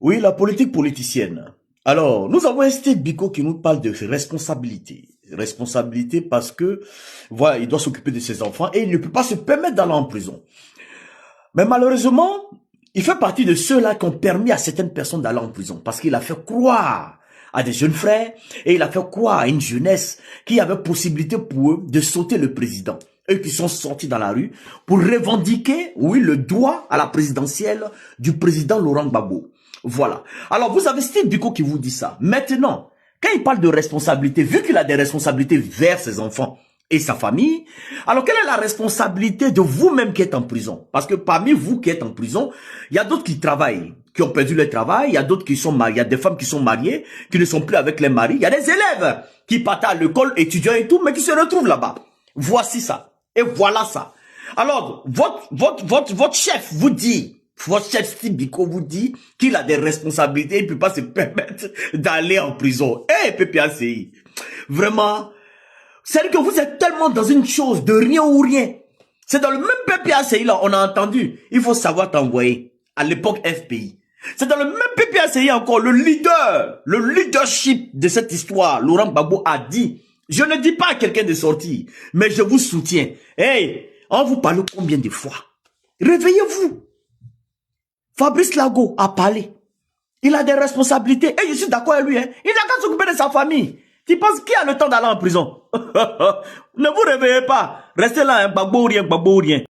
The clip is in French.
Oui, la politique politicienne. Alors, nous avons un Steve Biko qui nous parle de responsabilité. Responsabilité parce que, voilà, il doit s'occuper de ses enfants et il ne peut pas se permettre d'aller en prison. Mais malheureusement, il fait partie de ceux-là qui ont permis à certaines personnes d'aller en prison parce qu'il a fait croire à des jeunes frères et il a fait croire à une jeunesse qui avait possibilité pour eux de sauter le président. Eux qui sont sortis dans la rue pour revendiquer, oui, le droit à la présidentielle du président Laurent Gbagbo. Voilà. Alors, vous avez Steve Biko qui vous dit ça. Maintenant, quand il parle de responsabilité, vu qu'il a des responsabilités vers ses enfants et sa famille, alors quelle est la responsabilité de vous-même qui êtes en prison? Parce que parmi vous qui êtes en prison, il y a d'autres qui travaillent, qui ont perdu leur travail, il y a d'autres qui sont mariés, il y a des femmes qui sont mariées, qui ne sont plus avec les maris, il y a des élèves qui partent à l'école, étudiants et tout, mais qui se retrouvent là-bas. Voici ça. Et voilà ça. Alors, votre chef vous dit, votre chef Steve Biko vous dit qu'il a des responsabilités, il ne peut pas se permettre d'aller en prison. Eh, PPACI, vraiment, c'est que vous êtes tellement dans une chose de rien ou rien. C'est dans le même PPACI là, on a entendu, il faut savoir t'envoyer à l'époque FPI. C'est dans le même PPACI encore, le leadership de cette histoire, Laurent Gbagbo a dit, je ne dis pas à quelqu'un de sortir, mais je vous soutiens. Hey, on vous parle combien de fois? Réveillez-vous. Fabrice Lago a parlé. Il a des responsabilités. Et je suis d'accord avec lui. Hein. Il n'a qu'à s'occuper de sa famille. Tu penses qui a le temps d'aller en prison? Ne vous réveillez pas. Restez là, Gbagbo ou rien, Gbagbo ou rien.